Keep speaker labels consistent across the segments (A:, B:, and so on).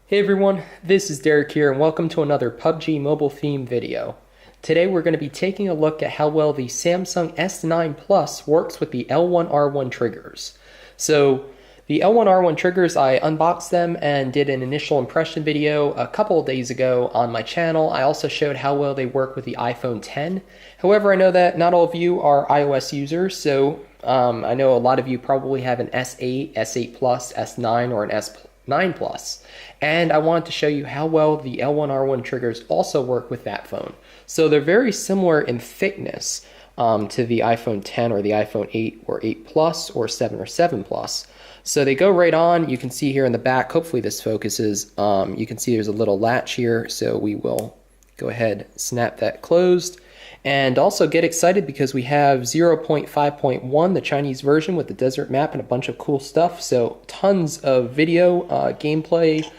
A: Hey everyone, this is Derek here and welcome to another PUBG mobile theme video. Today we're going to be taking a look at how well the Samsung S9 Plus works with the L1R1 triggers. So the L1R1 triggers, I unboxed them and did an initial impression video a couple of days ago on my channel. I also showed how well they work with the iPhone X. However, I know that not all of you are iOS users, so I know a lot of you probably have an S8, S8 Plus, S9, or an S9 Plus. And I wanted to show you how well the L1R1 triggers also work with that phone. So they're very similar in thickness to the iPhone X or the iPhone 8 or 8 Plus or 7 or 7 Plus. So they go right on. You can see here in the back, hopefully this focuses, you can see there's a little latch here, so we will go ahead, snap that closed. And also get excited because we have 0.5.1, the Chinese version with the desert map and a bunch of cool stuff. So tons of video, gameplay,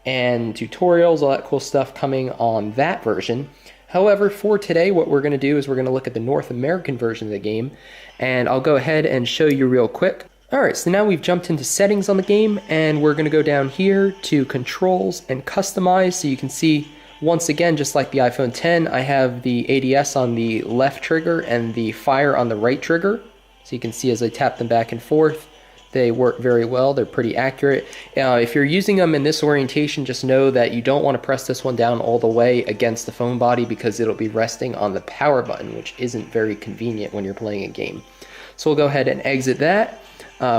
A: and tutorials, all that cool stuff coming on that version. However, for today, what we're going to do is we're going to look at the North American version of the game. And I'll go ahead and show you real quick. Alright, so now we've jumped into settings on the game, and we're going to go down here to controls and customize. So you can see, once again, just like the iPhone X, I have the ADS on the left trigger and the fire on the right trigger. So you can see as I tap them back and forth, they work very well. They're pretty accurate. If you're using them in this orientation, just know that you don't want to press this one down all the way against the phone body because it'll be resting on the power button, which isn't very convenient when you're playing a game. So we'll go ahead and exit that.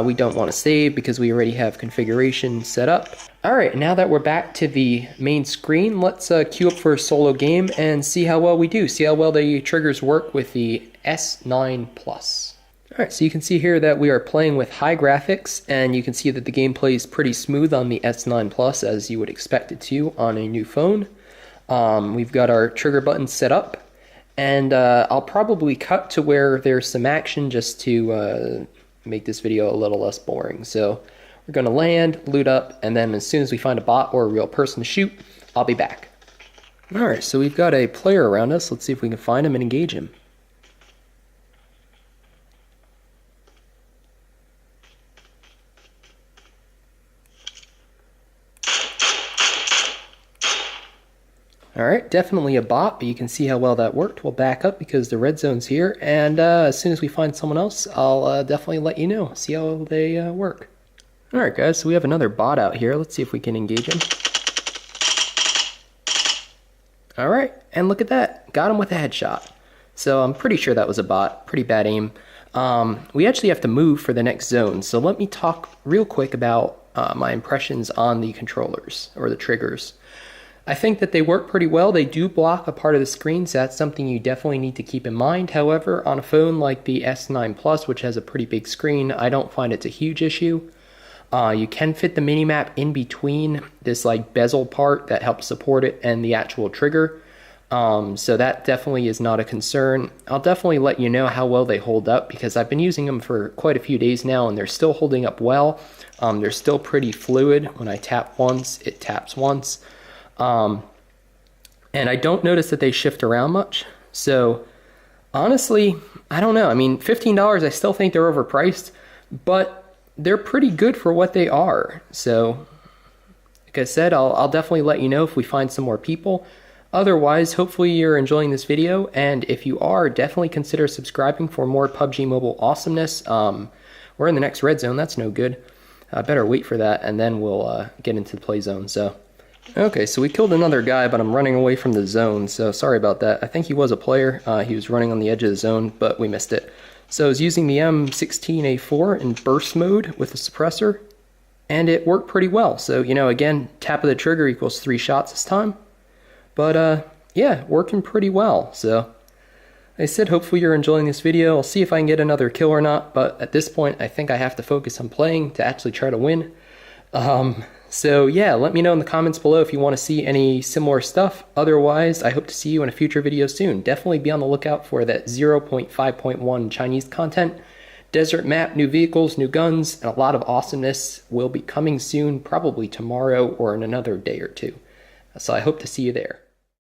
A: We don't want to save because we already have configuration set up. Alright, now that we're back to the main screen, let's queue up for a solo game and see how well we do. See how well the triggers work with the S9 Plus. Alright, so you can see here that we are playing with high graphics, and you can see that the gameplay is pretty smooth on the S9 Plus, as you would expect it to on a new phone. We've got our trigger buttons set up, and I'll probably cut to where there's some action just to make this video a little less boring. So we're going to land, loot up, and then as soon as we find a bot or a real person to shoot, I'll be back. Alright, so we've got a player around us. Let's see if we can find him and engage him. Alright, definitely a bot, but you can see how well that worked. We'll back up because the red zone's here, and as soon as we find someone else, I'll definitely let you know, see how they work. Alright guys, so we have another bot out here. Let's see if we can engage him. Alright, and look at that. Got him with a headshot. So I'm pretty sure that was a bot. Pretty bad aim. We actually have to move for the next zone, so let me talk real quick about my impressions on the controllers, or the triggers. I think that they work pretty well. They do block a part of the screen, so that's something you definitely need to keep in mind. However, on a phone like the S9 Plus, which has a pretty big screen, I don't find it's a huge issue. You can fit the minimap in between this like bezel part that helps support it and the actual trigger. So that definitely is not a concern. I'll definitely let you know how well they hold up because I've been using them for quite a few days now and they're still holding up well. They're still pretty fluid. When I tap once, it taps once. And I don't notice that they shift around much. So honestly, I don't know. I mean, $15, I still think they're overpriced, but they're pretty good for what they are. So like I said, I'll definitely let you know if we find some more people. Otherwise, hopefully you're enjoying this video. And if you are, definitely consider subscribing for more PUBG Mobile awesomeness. We're in the next red zone. That's no good. I better wait for that and then we'll get into the play zone. So. Okay, so we killed another guy, but I'm running away from the zone, so sorry about that. I think he was a player. He was running on the edge of the zone, but we missed it. So I was using the M16A4 in burst mode with a suppressor, and it worked pretty well. So, you know, again, tap of the trigger equals 3 shots this time. But, yeah, working pretty well. So, like I said, hopefully you're enjoying this video. I'll see if I can get another kill or not, but at this point, I think I have to focus on playing to actually try to win. So yeah, let me know in the comments below if you want to see any similar stuff. Otherwise, I hope to see you in a future video soon. Definitely be on the lookout for that 0.5.1 Chinese content, desert map, new vehicles, new guns, and a lot of awesomeness will be coming soon, probably tomorrow or in another day or two. So I hope to see you there.